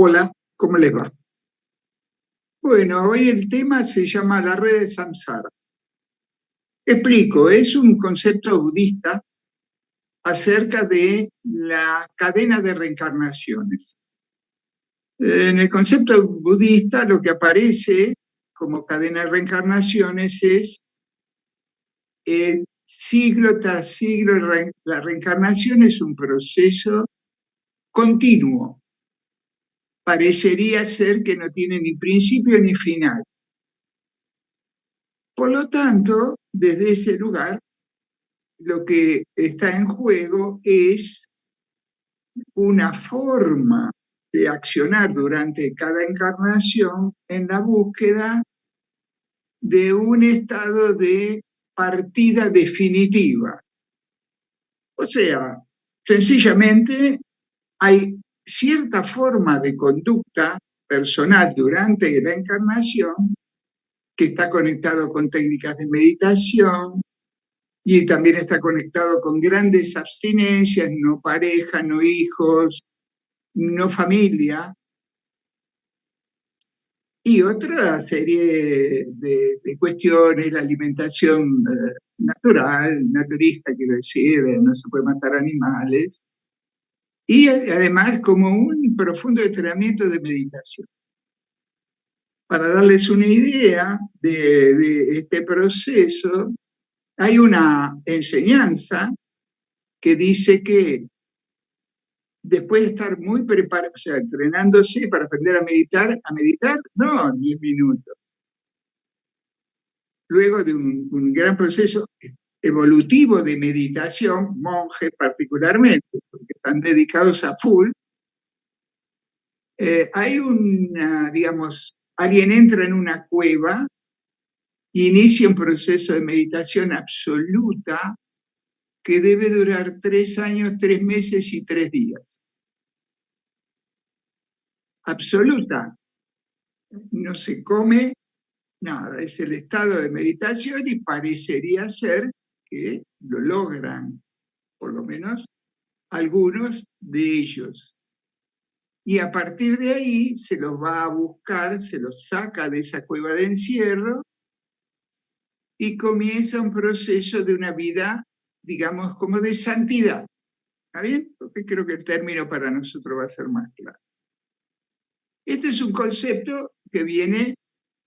Hola, ¿cómo les va? Bueno, hoy el tema se llama la red de Samsara. Explico, es un concepto budista acerca de la cadena de reencarnaciones. En el concepto budista lo que aparece como cadena de reencarnaciones es siglo tras siglo. La reencarnación es un proceso continuo. Parecería ser que no tiene ni principio ni final. Por lo tanto, desde ese lugar, lo que está en juego es una forma de accionar durante cada encarnación en la búsqueda de un estado de partida definitiva. O sea, sencillamente hay cierta forma de conducta personal durante la encarnación que está conectado con técnicas de meditación, y también está conectado con grandes abstinencias, no pareja, no hijos, no familia, y otra serie de cuestiones, la alimentación natural, naturista, quiero decir, no se puede matar animales, y además como un profundo entrenamiento de meditación. Para darles una idea de este proceso, hay una enseñanza que dice que después de estar muy preparado, o sea, entrenándose para aprender a meditar, no 10 minutos. Luego de un gran proceso evolutivo de meditación, monjes particularmente, porque están dedicados a full, hay una, digamos, alguien entra en una cueva e inicia un proceso de meditación absoluta que debe durar 3 años, 3 meses y 3 días. Absoluta. No se come nada, es el estado de meditación y parecería ser que lo logran, por lo menos algunos de ellos. Y a partir de ahí se los va a buscar, se los saca de esa cueva de encierro y comienza un proceso de una vida, digamos, como de santidad. ¿Está bien? Porque creo que el término para nosotros va a ser más claro. Este es un concepto que viene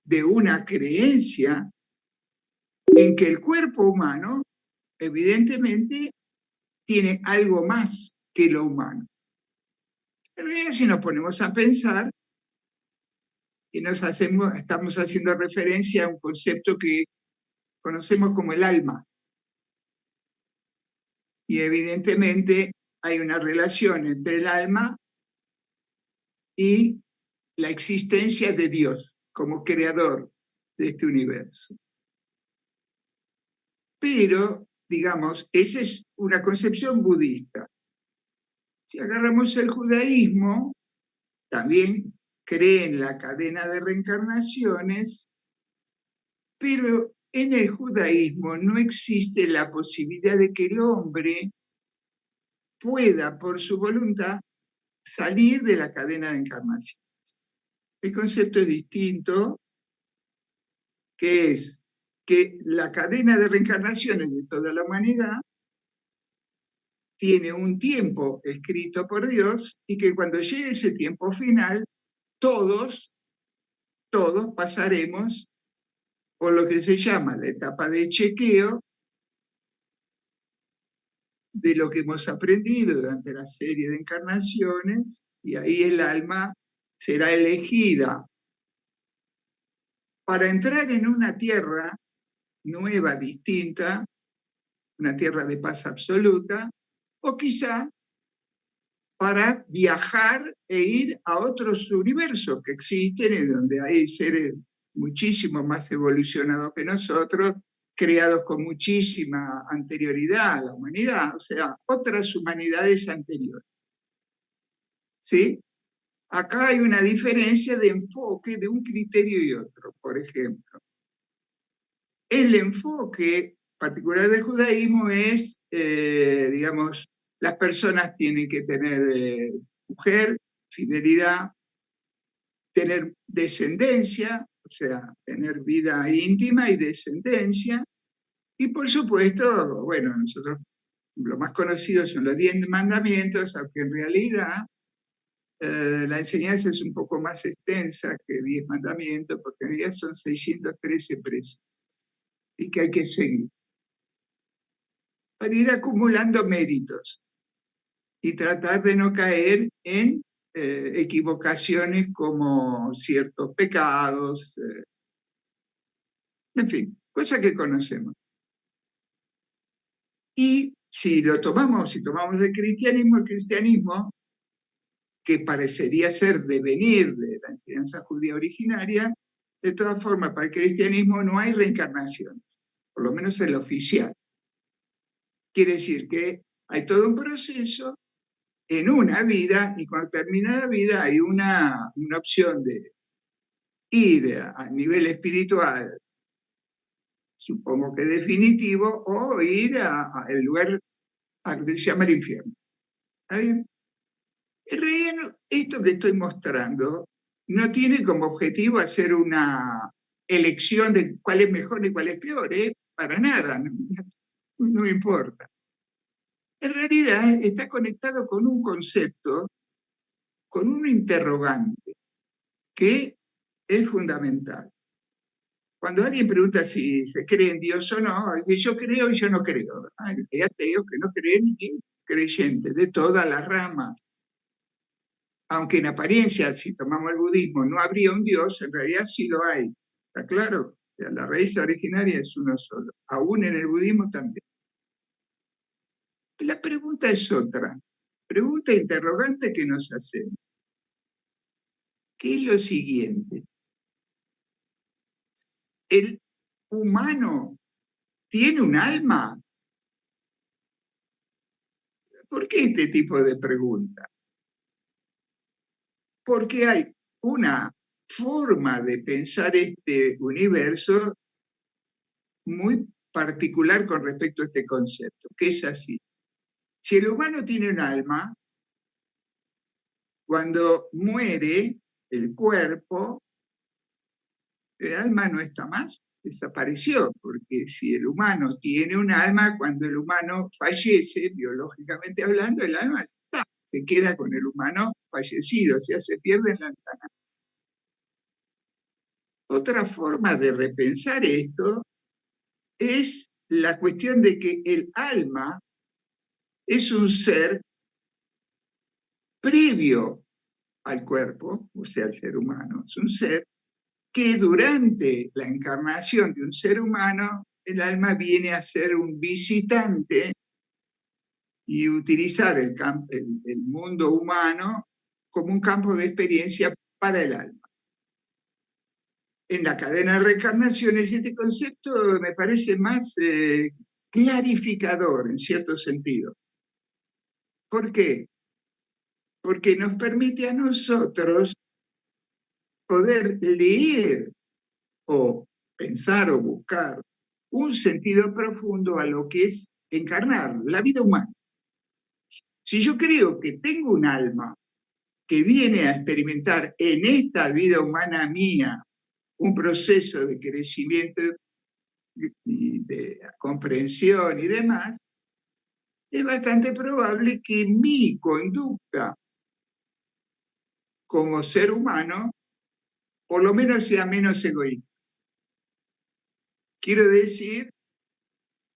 de una creencia en que el cuerpo humano, evidentemente, tiene algo más que lo humano. En realidad, si nos ponemos a pensar, y estamos haciendo referencia a un concepto que conocemos como el alma. Y evidentemente hay una relación entre el alma y la existencia de Dios como creador de este universo. Pero, digamos, esa es una concepción budista. Si agarramos el judaísmo, también cree en la cadena de reencarnaciones, pero en el judaísmo no existe la posibilidad de que el hombre pueda, por su voluntad, salir de la cadena de encarnación. El concepto es distinto, que es que la cadena de reencarnaciones de toda la humanidad tiene un tiempo escrito por Dios y que cuando llegue ese tiempo final, todos pasaremos por lo que se llama la etapa de chequeo de lo que hemos aprendido durante la serie de encarnaciones, y ahí el alma será elegida para entrar en una tierra nueva, distinta, una tierra de paz absoluta, o quizá para viajar e ir a otros universos que existen, en donde hay seres muchísimo más evolucionados que nosotros, creados con muchísima anterioridad a la humanidad, o sea, otras humanidades anteriores. ¿Sí? Acá hay una diferencia de enfoque de un criterio y otro, por ejemplo. El enfoque particular del judaísmo es, digamos, las personas tienen que tener mujer, fidelidad, tener descendencia, o sea, tener vida íntima y descendencia, y por supuesto, bueno, nosotros lo más conocido son los 10 mandamientos, aunque en realidad la enseñanza es un poco más extensa que 10 mandamientos, porque en realidad son 613 preceptos y que hay que seguir para ir acumulando méritos y tratar de no caer en equivocaciones como ciertos pecados, en fin, cosas que conocemos. Y si tomamos el cristianismo, que parecería ser devenir de la enseñanza judía originaria, de todas formas, para el cristianismo no hay reencarnaciones, por lo menos el oficial. Quiere decir que hay todo un proceso en una vida, y cuando termina la vida hay una opción de ir a nivel espiritual, supongo que definitivo, o ir al lugar a que se llama el infierno. ¿Está bien? En realidad, esto que estoy mostrando no tiene como objetivo hacer una elección de cuál es mejor y cuál es peor, ¿eh? Para nada, no importa. En realidad está conectado con un concepto, con un interrogante, que es fundamental. Cuando alguien pregunta si se cree en Dios o no, dice yo creo y yo no creo. Hay ateos que no creen y creyentes de todas las ramas. Aunque en apariencia, si tomamos el budismo, no habría un Dios, en realidad sí lo hay. ¿Está claro? O sea, la raíz originaria es uno solo. Aún en el budismo también. La pregunta es otra. Pregunta interrogante que nos hacemos. ¿Qué es lo siguiente? ¿El humano tiene un alma? ¿Por qué este tipo de pregunta? Porque hay una forma de pensar este universo muy particular con respecto a este concepto, que es así. Si el humano tiene un alma, cuando muere el cuerpo, el alma no está más, desapareció, porque si el humano tiene un alma, cuando el humano fallece, biológicamente hablando, el alma está, se queda con el humano fallecido, o sea, se pierde en la eutanasia. Otra forma de repensar esto es la cuestión de que el alma es un ser previo al cuerpo, o sea, al ser humano, es un ser que durante la encarnación de un ser humano, el alma viene a ser un visitante y utilizar el mundo humano como un campo de experiencia para el alma. En la cadena de reencarnaciones este concepto me parece más clarificador en cierto sentido. ¿Por qué? Porque nos permite a nosotros poder leer o pensar o buscar un sentido profundo a lo que es encarnar la vida humana. Si yo creo que tengo un alma que viene a experimentar en esta vida humana mía un proceso de crecimiento y de comprensión y demás, es bastante probable que mi conducta como ser humano por lo menos sea menos egoísta. Quiero decir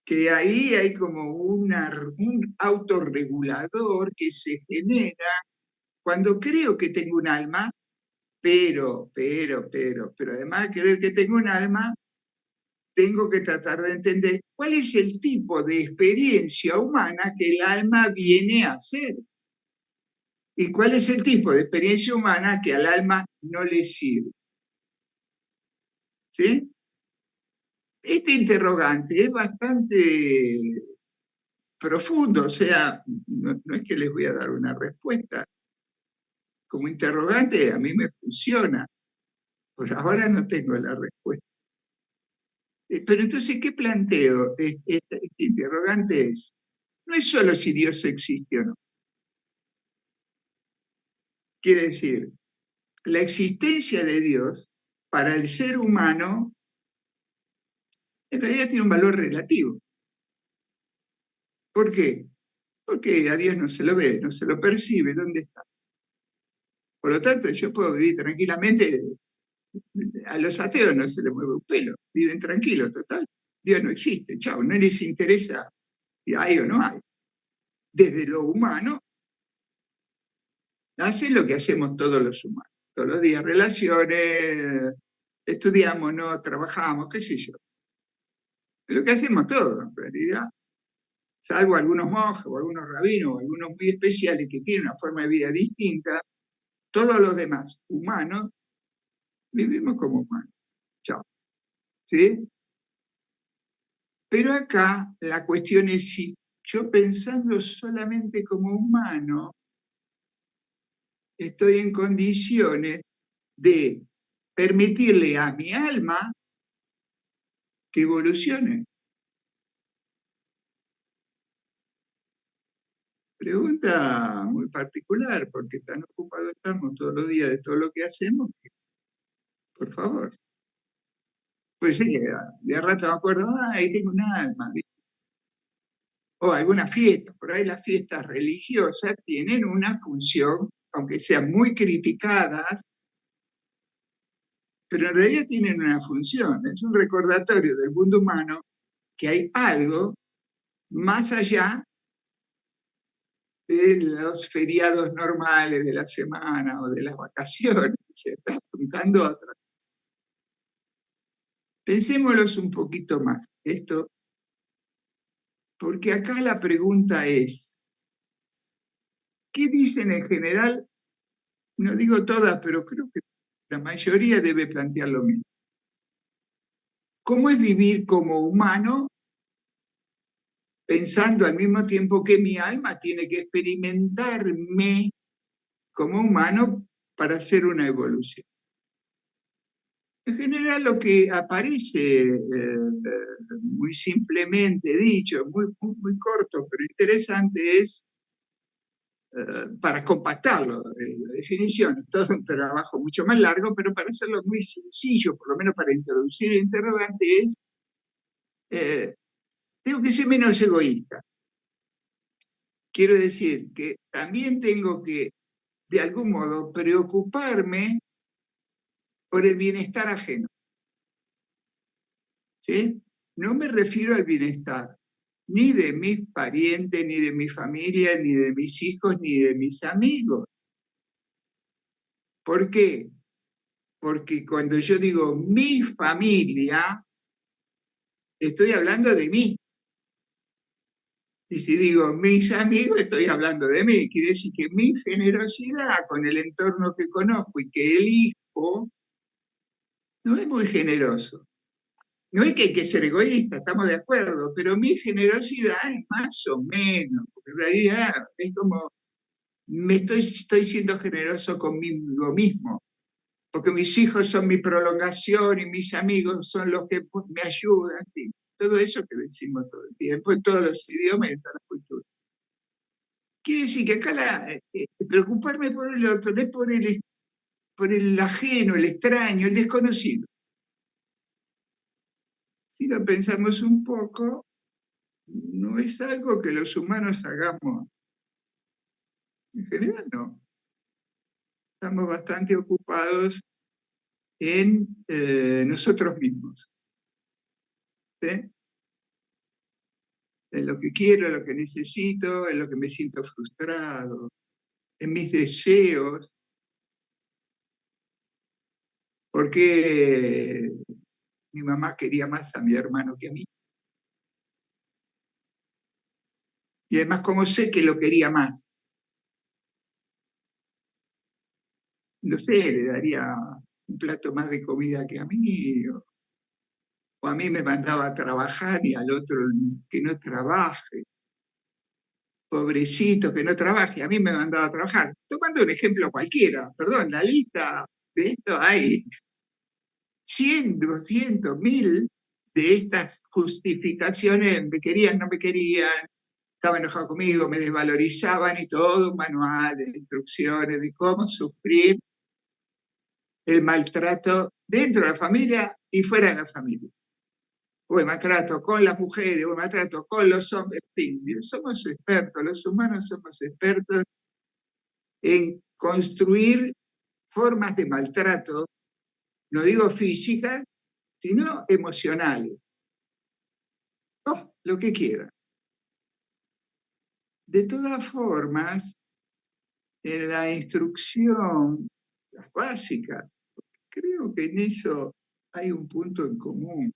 que ahí hay como un autorregulador que se genera cuando creo que tengo un alma, pero además de creer que tengo un alma, tengo que tratar de entender cuál es el tipo de experiencia humana que el alma viene a hacer. Y cuál es el tipo de experiencia humana que al alma no le sirve. ¿Sí? Este interrogante es bastante profundo, o sea, no es que les voy a dar una respuesta. Como interrogante a mí me funciona. Por ahora no tengo la respuesta. Pero entonces, ¿qué planteo? Este interrogante es, no es solo si Dios existe o no. Quiere decir, la existencia de Dios para el ser humano en realidad tiene un valor relativo. ¿Por qué? Porque a Dios no se lo ve, no se lo percibe, ¿dónde está? Por lo tanto, yo puedo vivir tranquilamente, a los ateos no se les mueve un pelo, viven tranquilos, total. Dios no existe, chao, no les interesa si hay o no hay. Desde lo humano, hacen lo que hacemos todos los humanos. Todos los días relaciones, estudiamos, no trabajamos, qué sé yo. Es lo que hacemos todos, en realidad. Salvo algunos monjes o algunos rabinos o algunos muy especiales que tienen una forma de vida distinta, todos los demás humanos vivimos como humanos. Chao. ¿Sí? Pero acá la cuestión es si yo pensando solamente como humano, estoy en condiciones de permitirle a mi alma que evolucione. Pregunta muy particular, porque tan ocupados estamos todos los días de todo lo que hacemos, que, por favor. Pues sí, de rato me acuerdo, ahí tengo un alma, ¿viste? O alguna fiesta, por ahí las fiestas religiosas tienen una función, aunque sean muy criticadas, pero en realidad tienen una función, es un recordatorio del mundo humano que hay algo más allá de los feriados normales de la semana o de las vacaciones, se está apuntando a otra. Pensémoslos un poquito más, esto, porque acá la pregunta es, ¿qué dicen en general? No digo todas, pero creo que la mayoría debe plantear lo mismo. ¿Cómo es vivir como humano pensando al mismo tiempo que mi alma tiene que experimentarme como humano para hacer una evolución? En general lo que aparece, muy simplemente dicho, muy corto pero interesante, es, para compactarlo, la definición, es todo un trabajo mucho más largo, pero para hacerlo muy sencillo, por lo menos para introducir el interrogante, es, eh, tengo que ser menos egoísta. Quiero decir que también tengo que, de algún modo, preocuparme por el bienestar ajeno. ¿Sí? No me refiero al bienestar ni de mis parientes, ni de mi familia, ni de mis hijos, ni de mis amigos. ¿Por qué? Porque cuando yo digo mi familia, estoy hablando de mí. Y si digo mis amigos, estoy hablando de mí. Quiere decir que mi generosidad con el entorno que conozco y que elijo no es muy generoso. No es que hay que ser egoísta, estamos de acuerdo, pero mi generosidad es más o menos, porque en realidad es como, estoy siendo generoso conmigo mismo, porque mis hijos son mi prolongación y mis amigos son los que me ayudan, ¿sí? Todo eso que decimos todo el tiempo, en todos los idiomas y en todas las culturas. Quiere decir que acá preocuparme por el otro no es por el ajeno, el extraño, el desconocido. Si lo pensamos un poco, no es algo que los humanos hagamos. En general no. Estamos bastante ocupados en nosotros mismos. ¿Sí? En lo que quiero, en lo que necesito, en lo que me siento frustrado, en mis deseos, porque mi mamá quería más a mi hermano que a mí. Y además, como sé que lo quería más, no sé, le daría un plato más de comida que a mí, o a mí me mandaba a trabajar y al otro que no trabaje. Pobrecito, que no trabaje, a mí me mandaba a trabajar. Tomando un ejemplo cualquiera, perdón, la lista de esto hay 100, 200, 1000 de estas justificaciones, me querían, no me querían, estaban enojados conmigo, me desvalorizaban y todo un manual de instrucciones de cómo sufrir el maltrato dentro de la familia y fuera de la familia. O el maltrato con las mujeres, o el maltrato con los hombres, en fin, somos expertos, los humanos somos expertos en construir formas de maltrato, no digo físicas, sino emocionales. Oh, lo que quiera. De todas formas, en la instrucción, las básicas, creo que en eso hay un punto en común.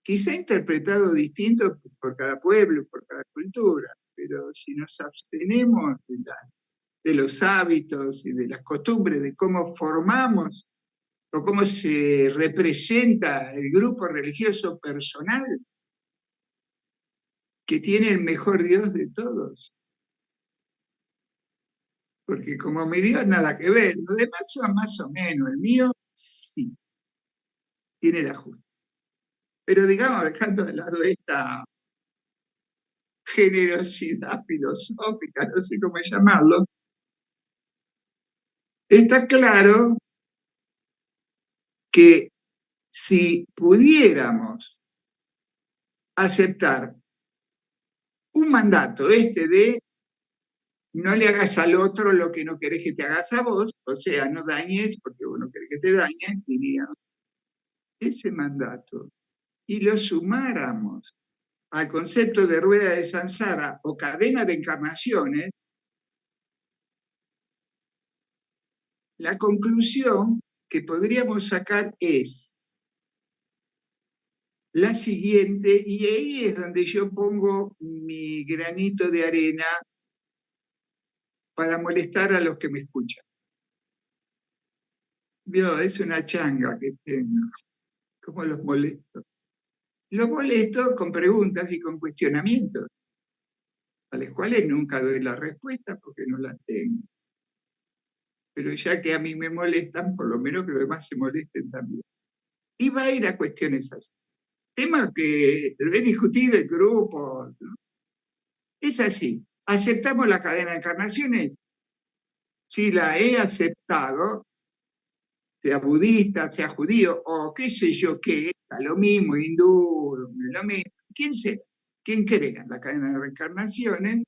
Quizá interpretado distinto por cada pueblo, por cada cultura, pero si nos abstenemos de los hábitos y de las costumbres, de cómo formamos o cómo se representa el grupo religioso personal que tiene el mejor Dios de todos. Porque como mi Dios nada que ver, los demás son más o menos, el mío sí, tiene la justa. Pero digamos, dejando de lado esta generosidad filosófica, no sé cómo llamarlo, está claro que si pudiéramos aceptar un mandato de no le hagas al otro lo que no querés que te hagas a vos, o sea, no dañes porque vos no querés que te dañen, diría ese mandato, y lo sumáramos al concepto de rueda de samsara o cadena de encarnaciones, la conclusión que podríamos sacar es la siguiente, y ahí es donde yo pongo mi granito de arena para molestar a los que me escuchan. Vio, es una changa que tengo. ¿Cómo los molesto? Los molesto con preguntas y con cuestionamientos, a las cuales nunca doy la respuesta porque no la tengo. Pero ya que a mí me molestan, por lo menos que los demás se molesten también. Y va a ir a cuestiones así. Temas que lo he discutido en grupos, ¿no? Es así. ¿Aceptamos la cadena de encarnaciones? Si la he aceptado, sea budista, sea judío, o qué sé yo qué, está lo mismo, hindú, lo mismo, quien sea, quien crea en la cadena de reencarnaciones,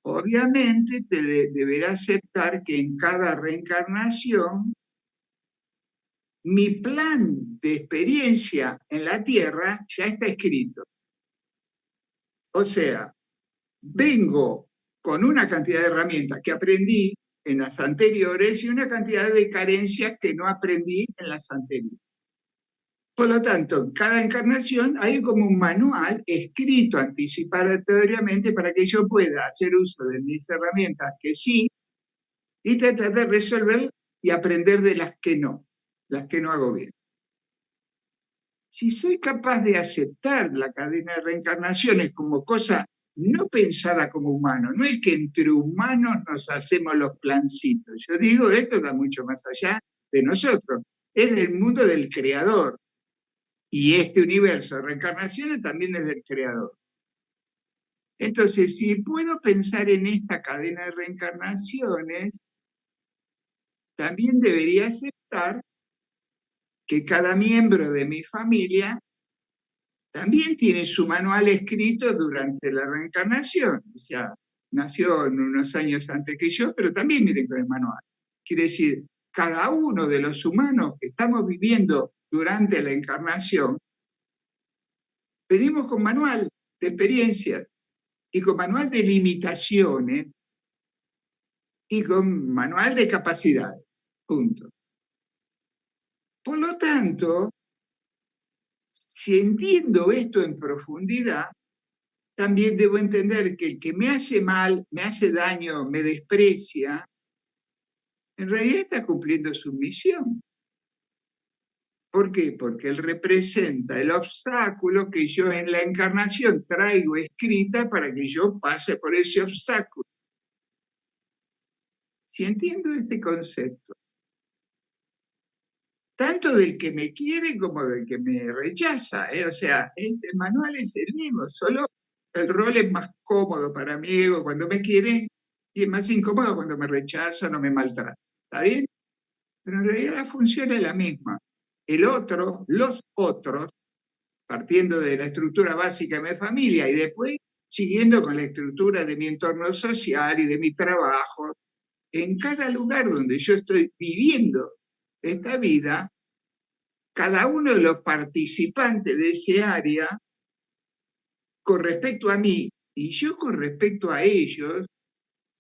obviamente deberá aceptar que en cada reencarnación mi plan de experiencia en la Tierra ya está escrito. O sea, vengo con una cantidad de herramientas que aprendí en las anteriores y una cantidad de carencias que no aprendí en las anteriores. Por lo tanto, en cada encarnación hay como un manual escrito anticipatoriamente para que yo pueda hacer uso de mis herramientas que sí y tratar de resolver y aprender de las que no hago bien. Si soy capaz de aceptar la cadena de reencarnaciones como cosa no pensada como humano, no es que entre humanos nos hacemos los plancitos. Yo digo, esto va mucho más allá de nosotros, es del mundo del creador. Y este universo de reencarnaciones también es del creador. Entonces, si puedo pensar en esta cadena de reencarnaciones, también debería aceptar que cada miembro de mi familia también tiene su manual escrito durante la reencarnación. O sea, nació en unos años antes que yo, pero también miren con el manual. Quiere decir, cada uno de los humanos que estamos viviendo durante la encarnación, venimos con manual de experiencias y con manual de limitaciones y con manual de capacidades. Punto. Por lo tanto, si entiendo esto en profundidad, también debo entender que el que me hace mal, me hace daño, me desprecia, en realidad está cumpliendo su misión. ¿Por qué? Porque él representa el obstáculo que yo en la encarnación traigo escrita para que yo pase por ese obstáculo. Si entiendo este concepto, tanto del que me quiere como del que me rechaza, o sea, el manual es el mismo, solo el rol es más cómodo para mí cuando me quiere y es más incómodo cuando me rechaza o me maltrata. ¿está bien? Pero en realidad la función es la misma. El otro, los otros, partiendo de la estructura básica de mi familia y después siguiendo con la estructura de mi entorno social y de mi trabajo, en cada lugar donde yo estoy viviendo esta vida, cada uno de los participantes de ese área, con respecto a mí y yo con respecto a ellos,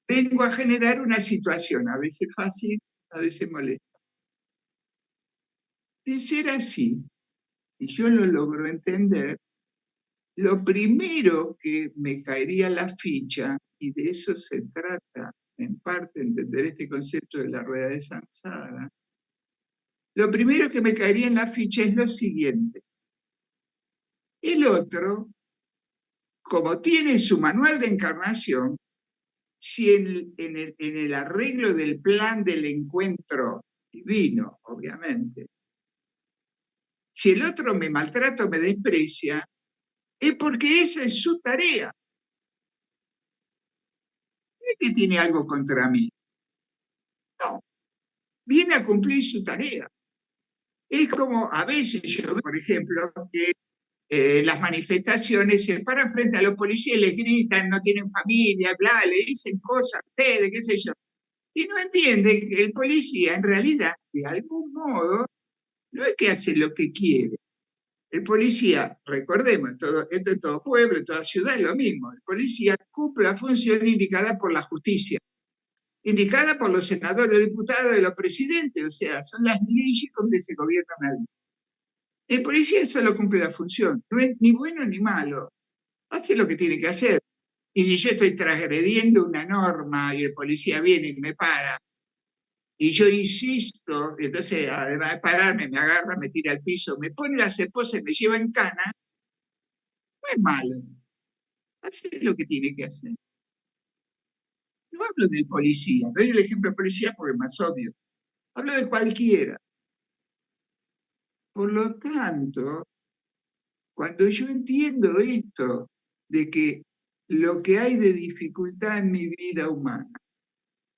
vengo a generar una situación, a veces fácil, a veces molesta. De ser así, y yo lo logro entender, lo primero que me caería la ficha, y de eso se trata en parte entender este concepto de la rueda de Samsara, lo primero que me caería en la ficha es lo siguiente. El otro, como tiene su manual de encarnación, si en el arreglo del plan del encuentro divino, obviamente, si el otro me maltrata o me desprecia, es porque esa es su tarea. No es que tiene algo contra mí. No, viene a cumplir su tarea. Es como a veces yo, por ejemplo, que las manifestaciones se paran frente a los policías y les gritan, no tienen familia, bla, le dicen cosas a ustedes, qué sé yo. Y no entienden que el policía en realidad, de algún modo, no es que hace lo que quiere. El policía, recordemos, esto en todo pueblo, en toda ciudad es lo mismo. El policía cumple la función indicada por la justicia, indicada por los senadores, los diputados y los presidentes, o sea, son las leyes con que se gobierna una vida. El policía solo cumple la función, no es ni bueno ni malo, hace lo que tiene que hacer. Y si yo estoy transgrediendo una norma y el policía viene y me para, y yo insisto, entonces además de pararme, me agarra, me tira al piso, me pone las esposas y me lleva en cana, no es malo, hace lo que tiene que hacer. No hablo del policía, doy el ejemplo del policía porque es más obvio, hablo de cualquiera. Por lo tanto, cuando yo entiendo esto, de que lo que hay de dificultad en mi vida humana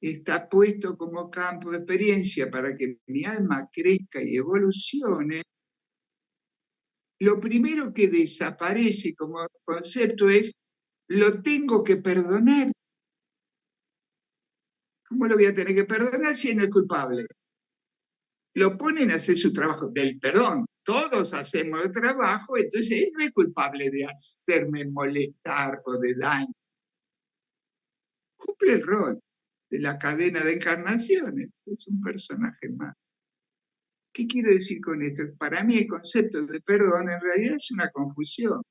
está puesto como campo de experiencia para que mi alma crezca y evolucione, lo primero que desaparece como concepto es, lo tengo que perdonar. ¿Cómo lo voy a tener que perdonar si no es culpable? Lo ponen a hacer su trabajo del perdón. Todos hacemos el trabajo, entonces él no es culpable de hacerme molestar o de daño. Cumple el rol de la cadena de encarnaciones, es un personaje más. ¿Qué quiero decir con esto? Para mí el concepto de perdón en realidad es una confusión.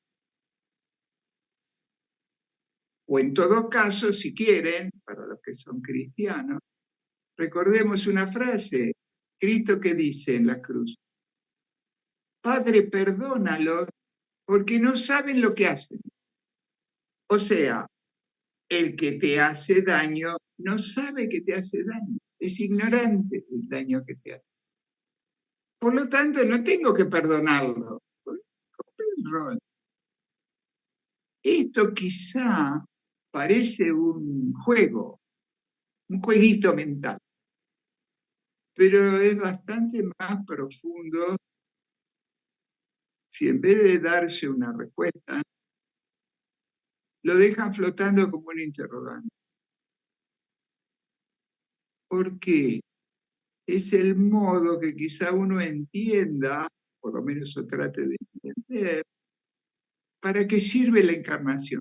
O en todo caso, si quieren, para los que son cristianos, recordemos una frase, Cristo que dice en la cruz, Padre, perdónalos porque no saben lo que hacen. O sea, el que te hace daño no sabe que te hace daño, es ignorante del daño que te hace. Por lo tanto, no tengo que perdonarlo. El rol. Esto quizá parece un juego, un jueguito mental, pero es bastante más profundo si en vez de darse una respuesta, lo dejan flotando como un interrogante. ¿Por qué? Es el modo que quizá uno entienda, por lo menos o trate de entender, para qué sirve la encarnación.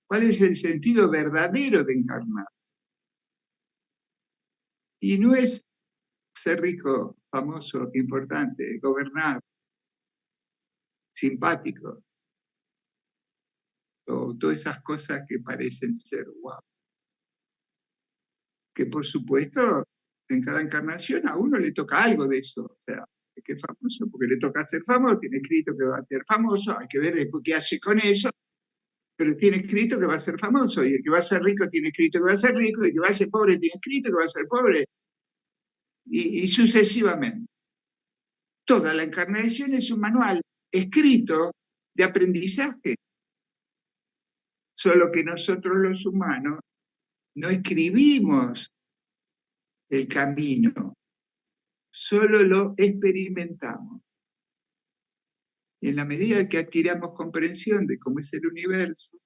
¿Cuál es el sentido verdadero de encarnar? Y no es ser rico, famoso, importante, gobernar, simpático, o todas esas cosas que parecen ser guau. Que por supuesto, en cada encarnación a uno le toca algo de eso. O sea, es que es famoso, porque le toca ser famoso, tiene escrito que va a ser famoso, hay que ver después qué hace con eso, pero tiene escrito que va a ser famoso, y el que va a ser rico tiene escrito que va a ser rico, y el que va a ser pobre tiene escrito que va a ser pobre, y sucesivamente. Toda la encarnación es un manual escrito de aprendizaje, solo que nosotros los humanos no escribimos el camino, solo lo experimentamos. Y en la medida que adquiramos comprensión de cómo es el universo,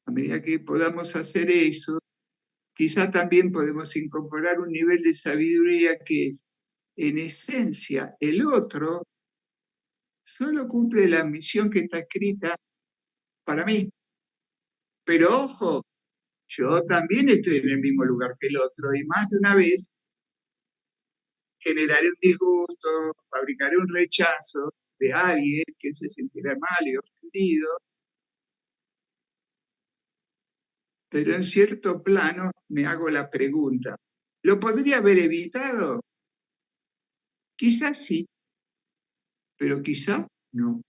a medida que podamos hacer eso, quizá también podemos incorporar un nivel de sabiduría que es, en esencia, el otro solo cumple la misión que está escrita para mí. Pero ojo, yo también estoy en el mismo lugar que el otro y más de una vez generaré un disgusto, fabricaré un rechazo de alguien que se sentirá mal y ofendido, pero en cierto plano me hago la pregunta, ¿lo podría haber evitado? Quizás sí, pero quizá no.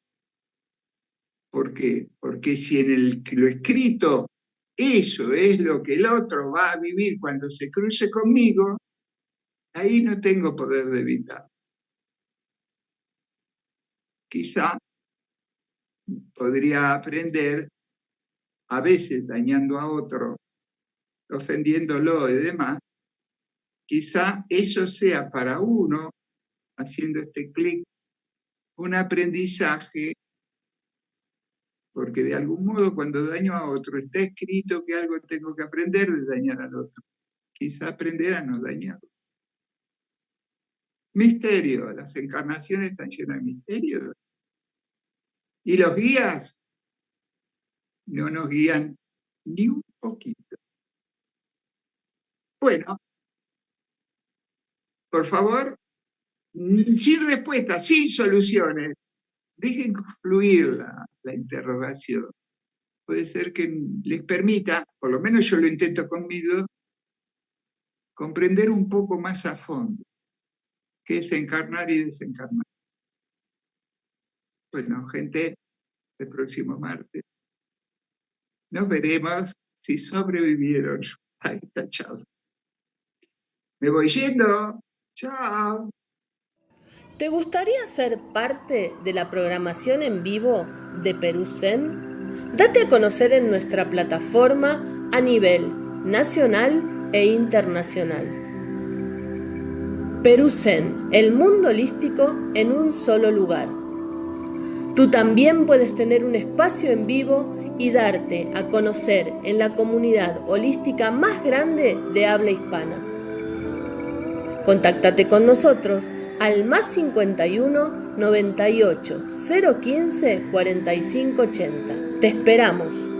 ¿Por qué? Porque si en lo escrito eso es lo que el otro va a vivir cuando se cruce conmigo, ahí no tengo poder de evitar. Quizá podría aprender, a veces dañando a otro, ofendiéndolo y demás, quizá eso sea para uno, haciendo este clic, un aprendizaje, porque de algún modo cuando daño a otro está escrito que algo tengo que aprender de dañar al otro. Quizá aprender a no dañar. Misterio, las encarnaciones están llenas de misterios. Y los guías no nos guían ni un poquito. Bueno, por favor, sin respuestas, sin soluciones, dejen fluir la interrogación. Puede ser que les permita, por lo menos yo lo intento conmigo, comprender un poco más a fondo qué es encarnar y desencarnar. Bueno, gente, el próximo martes nos veremos si sobrevivieron a esta charla. Me voy yendo. Chao. ¿Te gustaría ser parte de la programación en vivo de Perusen? Date a conocer en nuestra plataforma a nivel nacional e internacional. Perusen, el mundo holístico en un solo lugar. Tú también puedes tener un espacio en vivo y darte a conocer en la comunidad holística más grande de habla hispana. Contáctate con nosotros al +51 98 015 45 80. Te esperamos.